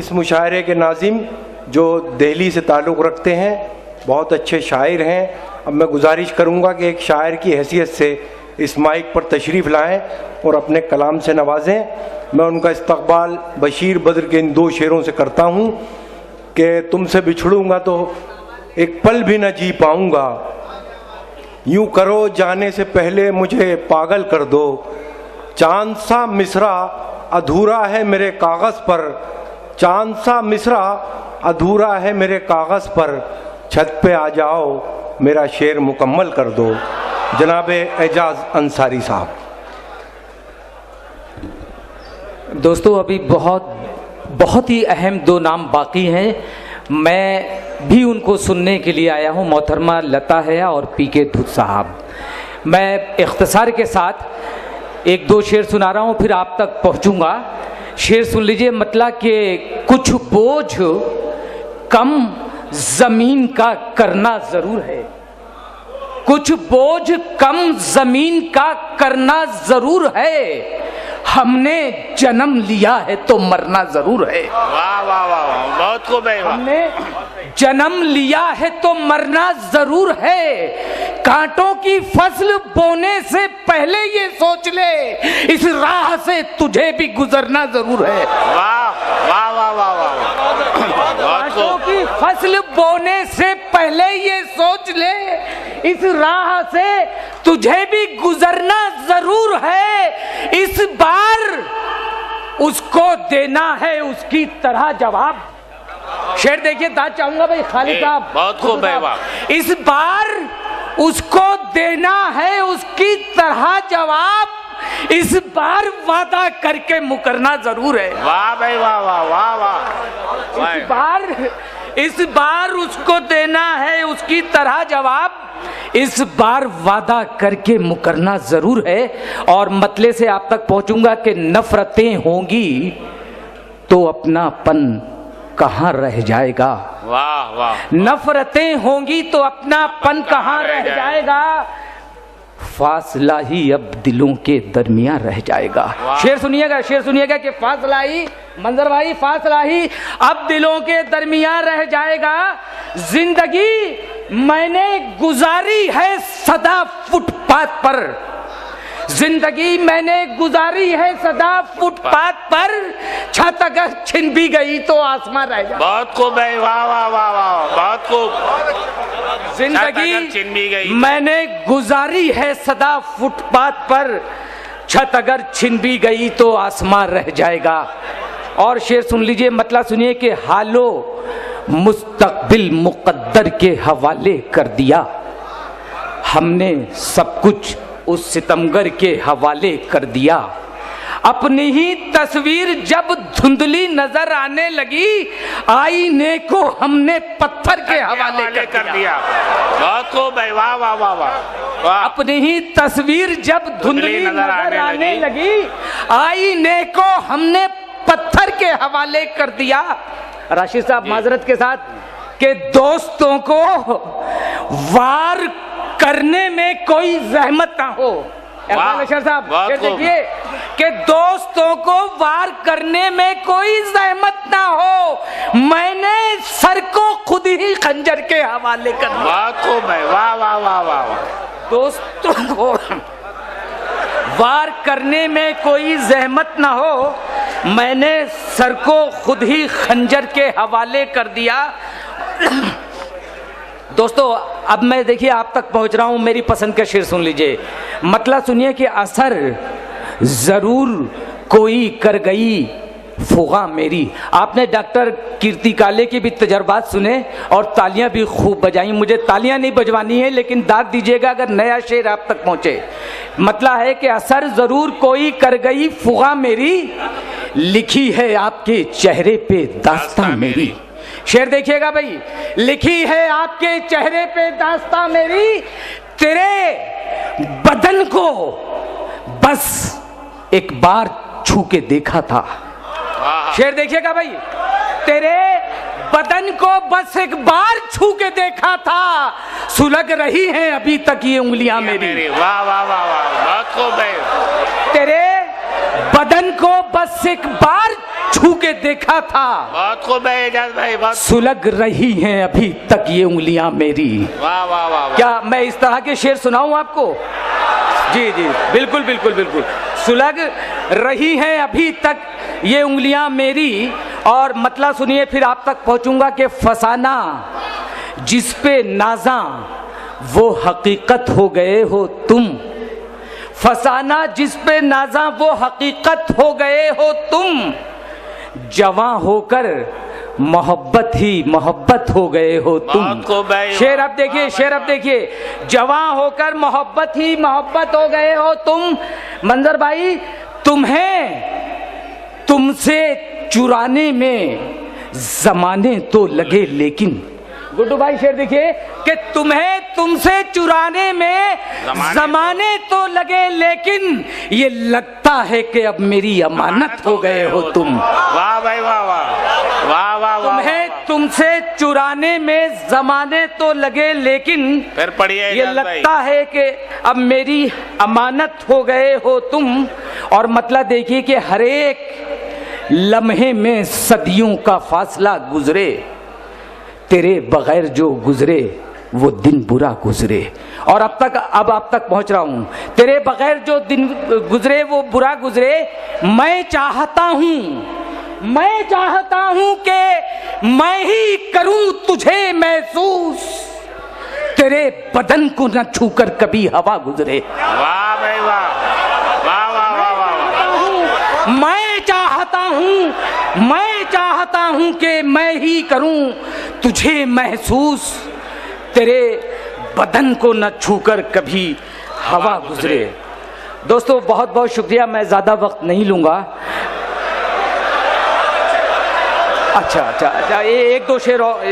इस मुशायरे के नाज़िम जो दिल्ली से ताल्लुक़ रखते हैं, बहुत अच्छे शायर हैं। अब मैं गुजारिश करूंगा कि एक शायर की हैसियत से इस माइक पर तशरीफ़ लाएं और अपने कलाम से नवाजें। मैं उनका इस्तकबाल बशीर बद्र के इन 2 शेरों से करता हूं कि तुमसे बिछड़ूंगा तो एक पल भी न जी पाऊंगा, यूं करो जाने से पहले मुझे पागल कर दो, चांद सा मिसरा अधूरा है मेरे कागज़ पर, चांद सा मिसरा अधूरा है मेरे कागज़ पर, छत पे आ जाओ मेरा शेर मुकम्मल कर दो। जनाब एजाज अंसारी साहब। दोस्तों अभी बहुत ही अहम 2 नाम बाकी हैं, मैं भी उनको सुनने के लिए आया हूं, मोहतरमा लता हया और पीके धुत साहब। मैं इख्तिसार के साथ 1-2 शेर सुना रहा हूं, फिर आप तक पहुंचूंगा। शेर सुन लीजिए। मतलब कि कुछ बोझ कम जमीन का करना जरूर है, कुछ बोझ कम जमीन का करना जरूर है, हमने जन्म लिया है तो मरना जरूर है। वाह वाह वाह, बहुत खूब है। हमने जन्म लिया है तो मरना जरूर है, कांटों की फसल बोने से पहले ये सोच ले, इस राह से तुझे भी गुजरना जरूर है। वाह वाह वाह वाह वाह, कांटों की फसल बोने से पहले ये सोच ले, इस राह से तुझे भी गुजरना जरूर है, इस बार उसको देना है उसकी तरह जवाब। शेर देखिए, दाद चाहूंगा भाई खालिद साहब। बहुत खूब है। वाह। इस बार उसको देना है उसकी तरह जवाब, इस बार वादा करके मुकरना जरूर है। वाह भाई वाह वाह वाह वाह। इस बार उसको देना है उसकी तरह जवाब, इस बार वादा करके मुकरना जरूर है। और मतले से आप तक पहुंचूंगा कि नफरतें होंगी तो अपनापन कहाँ रह जाएगा। वाह वाह। नफरतें होंगी तो अपनापन कहाँ रह जाएगा, फासला ही अब दिलों के दरमियान रह जाएगा। शेर सुनिएगा, शेर सुनिएगा कि फासला ही, मंजर भाई, फासला ही अब दिलों के दरमियान रह जाएगा। जिंदगी मैंने गुजारी है सदा फुटपाथ पर, जिंदगी मैंने गुजारी है सदा फुटपाथ पर, छत अगर छिन भी गई तो आसमां रह जाए। बहुत खूब है। वाह वाह वाह वाह, बहुत खूब। जिंदगी छिन भी गई मैंने गुजारी है सदा फुटपाथ पर, छत अगर छिन भी गई तो आसमां रह जाएगा। और शेर सुन लीजिए, मतलब सुनिए कि हालो मुस्तकबिल मुकद्दर के हवाले कर दिया, हमने सब कुछ उस सितमगर के हवाले कर दिया। अपनी ही तस्वीर जब धुंधली नजर आने लगी, आईने को हमने पत्थर के हवाले कर दिया। बहुत खूब है। वाह वाह वाह वाह। अपनी ही तस्वीर जब धुंधली नजर आने लगी, आईने को हमने पत्थर के हवाले कर दिया। राशिद साहब माजरत के साथ कि दोस्तों को वार करने में कोई जहमत ना हो। साहब देखिए कि दोस्तों को वार करने में कोई जहमत ना हो, मैंने सर को खुद ही खंजर के हवाले कर दिया। बहुत खूब है। वाह वाह वाह वाह। दोस्तों को वार करने में कोई जहमत ना हो, मैंने सर को खुद ही खंजर के हवाले कर दिया। दोस्तों अब मैं देखिए आप तक पहुंच रहा हूं, मेरी पसंद का शेर सुन लीजिए। मतलब सुनिए कि असर जरूर कोई कर गई फुगा मेरी। आपने डॉक्टर कीर्ति काले के भी तजर्बात सुने और तालियां भी खूब बजाई। मुझे तालियां नहीं बजवानी है, लेकिन दाद दीजिएगा अगर नया शेर आप तक पहुंचे। मतलब है कि असर जरूर कोई कर गई फुगा मेरी, लिखी है आपके चेहरे पे दास्तां मेरी। शेर देखिएगा भाई, लिखी है आपके चेहरे पे दास्तां मेरी, तेरे बदन को बस एक बार छू के देखा था। शेर देखिएगा भाई, तेरे बदन को बस एक बार छू के देखा था, सुलग रही हैं अभी तक ये उंगलियां मेरी। वाह वाह वाह वाह, बहुत खूब है। तेरे बदन को बस एक बार छू के देखा था। बहुत खूब है एजाज भाई, बहुत। सुलग रही हैं अभी तक ये उंगलियां मेरी। वाह वाह वाह वाह। क्या मैं इस तरह के शेर सुनाऊं आपको? जी जी, बिल्कुल बिल्कुल बिल्कुल। सुलग रही हैं अभी तक ये उंगलियां मेरी, और मतलब सुनिए फिर आप तक पहुंचूंगा कि फसाना जिस पे नाजा वो हकीकत हो गए हो तुम। फसाना जिस पे नाजा वो हकीकत हो गए हो तुम। जवां होकर मोहब्बत ही मोहब्बत हो गए हो तुम। बहुत खूब है। शेर अब देखिए, शेर अब देखिए। जवां होकर मोहब्बत ही मोहब्बत हो गए हो तुम। मंजर भाई, तुम्हें तुमसे चुराने में जमाने तो लगे, लेकिन गुड्डू भाई शेर देखिए कि तुम्हें तुमसे चुराने में जमाने तो लगे, लेकिन ये लगता है कि अब मेरी अमानत हो गए हो तुम। वाह भाई वाह वाह वाह वाह। तुम्हें तुमसे चुराने में जमाने तो लगे, लेकिन फिर पढ़िए ये लगता है कि अब मेरी अमानत हो गए हो तुम। और मतलब देखिए कि हर एक लम्हे में सदियों का फासला गुजरे, तेरे बगैर जो गुजरे वो दिन बुरा गुजरे। और अब आप तक पहुंच रहा हूं। तेरे बगैर जो दिन गुजरे वो बुरा गुजरे। मैं चाहता हूं कि मैं ही करूं तुझे महसूस, तेरे बदन को न छूकर कभी हवा गुजरे। वाह भाई वाह वाह वाह वाह वाह। मैं चाहता हूं कि मैं ही करूं तुझे महसूस, तेरे बदन को न छूकर कभी हवा गुजरे। दोस्तों बहुत बहुत शुक्रिया, मैं ज्यादा वक्त नहीं लूंगा। अच्छा, एक दो शेर और